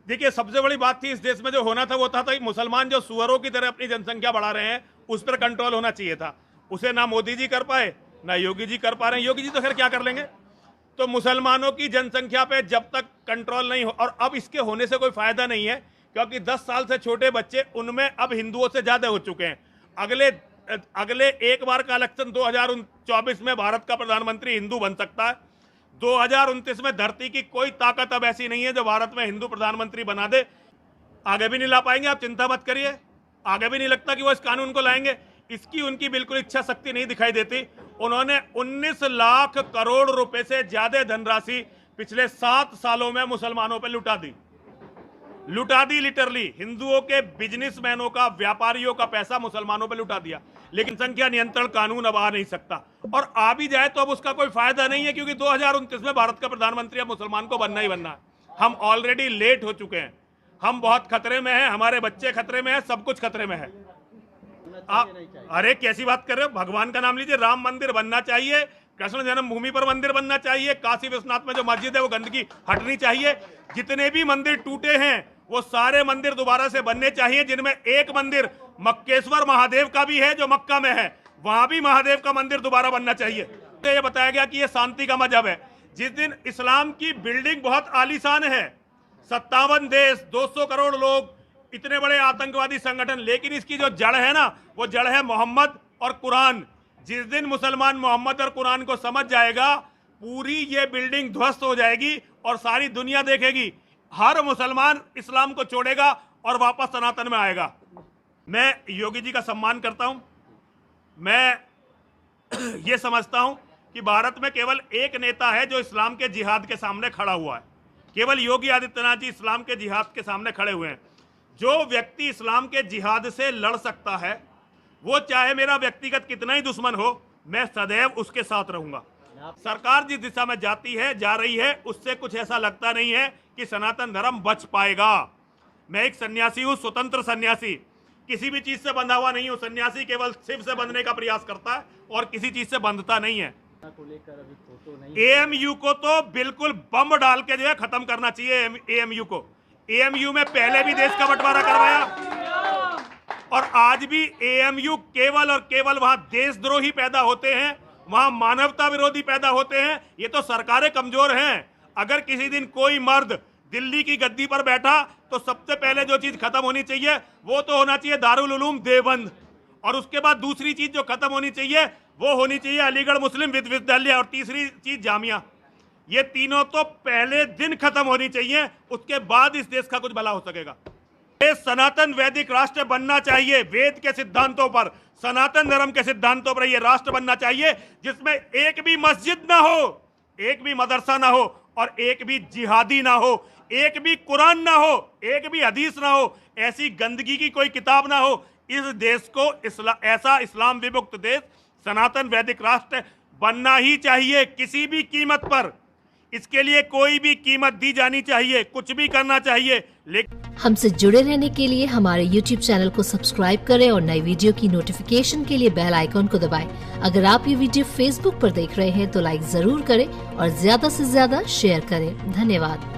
देखिए, सबसे बड़ी बात थी इस देश में जो होना था वो था कि मुसलमान जो सुअरों की तरह अपनी जनसंख्या बढ़ा रहे हैं उस पर कंट्रोल होना चाहिए था। उसे ना मोदी जी कर पाए ना योगी जी कर पा रहे हैं। योगी जी तो खैर क्या कर लेंगे। तो मुसलमानों की जनसंख्या पे जब तक कंट्रोल नहीं हो, और अब इसके होने से कोई फायदा नहीं है क्योंकि 10 साल से छोटे बच्चे उनमें अब हिंदुओं से ज्यादा हो चुके हैं। अगले अगले एक बार का इलेक्शन 2024 में भारत का प्रधानमंत्री हिंदू बन सकता है। 2029 में धरती की कोई ताकत अब ऐसी नहीं है जो भारत में हिंदू प्रधानमंत्री बना दे। आगे भी नहीं ला पाएंगे, आप चिंता मत करिए। आगे भी नहीं लगता कि वो इस कानून को लाएंगे। इसकी उनकी बिल्कुल इच्छा शक्ति नहीं दिखाई देती। उन्होंने 19 लाख करोड़ रुपए से ज्यादा धनराशि पिछले 7 सालों में मुसलमानों पर लुटा दी लिटरली। हिंदुओं के बिजनेसमैनों का, व्यापारियों का पैसा मुसलमानों पर लुटा दिया। लेकिन संख्या नियंत्रण कानून अब आ नहीं सकता, और आ भी जाए तो अब उसका कोई फायदा नहीं है क्योंकि 2029 में भारत का प्रधानमंत्री अब मुसलमान को बनना ही बनना है। हम ऑलरेडी लेट हो चुके हैं। हम बहुत खतरे में हैं, हमारे बच्चे खतरे में हैं, सब कुछ खतरे में है। आप अरे कैसी बात कर रहे हो। भगवान का नाम लीजिए। राम मंदिर बनना चाहिए, कृष्ण जन्मभूमि पर मंदिर बनना चाहिए, काशी विश्वनाथ में जो मस्जिद है वो गंदगी हटनी चाहिए। जितने भी मंदिर टूटे हैं वो सारे मंदिर दोबारा से बनने चाहिए, जिनमें एक मंदिर मक्केश्वर महादेव का भी है जो मक्का में है, वहां भी महादेव का मंदिर दोबारा बनना चाहिए। तो ये बताया गया कि ये शांति का मजहब है। जिस दिन इस्लाम की बिल्डिंग बहुत आलीशान है, 57 देश, 200 करोड़ लोग, इतने बड़े आतंकवादी संगठन, लेकिन इसकी जो जड़ है ना वो जड़ है मोहम्मद और कुरान। जिस दिन मुसलमान मोहम्मद और कुरान को समझ जाएगा, पूरी ये बिल्डिंग ध्वस्त हो जाएगी और सारी दुनिया देखेगी। हर मुसलमान इस्लाम को छोड़ेगा और वापस सनातन में आएगा। मैं योगी जी का सम्मान करता हूं। मैं ये समझता हूं कि भारत में केवल एक नेता है जो इस्लाम के जिहाद के सामने खड़ा हुआ है। केवल योगी आदित्यनाथ जी इस्लाम के जिहाद के सामने खड़े हुए हैं। जो व्यक्ति इस्लाम के जिहाद से लड़ सकता है, वो चाहे मेरा व्यक्तिगत कितना ही दुश्मन हो, मैं सदैव उसके साथ रहूंगा। सरकार जिस दिशा में जा रही है, उससे कुछ ऐसा लगता नहीं है कि सनातन धर्म बच पाएगा। मैं एक सन्यासी हूं, स्वतंत्र सन्यासी, किसी भी चीज से बंधा हुआ नहीं हूं। सन्यासी केवल शिव से बंधने का प्रयास करता है और किसी चीज से बंधता नहीं है। एएमयू को तो बिल्कुल बम डाल के जो है खत्म करना चाहिए। एएमयू को, एएमयू में पहले भी देश का बंटवारा करवाया और आज भी एएमयू केवल और केवल वहां देशद्रोही पैदा होते हैं, वहां मानवता विरोधी पैदा होते हैं। ये तो सरकारें कमजोर हैं। अगर किसी दिन कोई मर्द दिल्ली की गद्दी पर बैठा तो सबसे पहले जो चीज खत्म होनी चाहिए वो तो होना चाहिए दारुल उलूम देवबंद, और उसके बाद दूसरी चीज जो खत्म होनी चाहिए वो होनी चाहिए अलीगढ़ मुस्लिम विश्वविद्यालय, और तीसरी चीज जामिया। ये तीनों तो पहले दिन खत्म होनी चाहिए, उसके बाद इस देश का कुछ भला हो सकेगा। सनातन वैदिक राष्ट्र बनना चाहिए। वेद के सिद्धांतों पर, सनातन धर्म के सिद्धांतों पर यह राष्ट्र बनना चाहिए जिसमें एक भी मस्जिद ना हो, एक भी मदरसा ना हो, और एक भी जिहादी ना हो, एक भी कुरान ना हो, एक भी हदीस ना हो, ऐसी गंदगी की कोई किताब ना हो। इस देश को ऐसा इस्लाम विमुक्त देश, सनातन वैदिक राष्ट्र बनना ही चाहिए किसी भी कीमत पर। इसके लिए कोई भी कीमत दी जानी चाहिए, कुछ भी करना चाहिए। लेकिन हमसे जुड़े रहने के लिए हमारे YouTube चैनल को सब्सक्राइब करें और नई वीडियो की नोटिफिकेशन के लिए बेल आइकॉन को दबाएं। अगर आप ये वीडियो Facebook पर देख रहे हैं तो लाइक जरूर करें और ज्यादा से ज्यादा शेयर करें। धन्यवाद।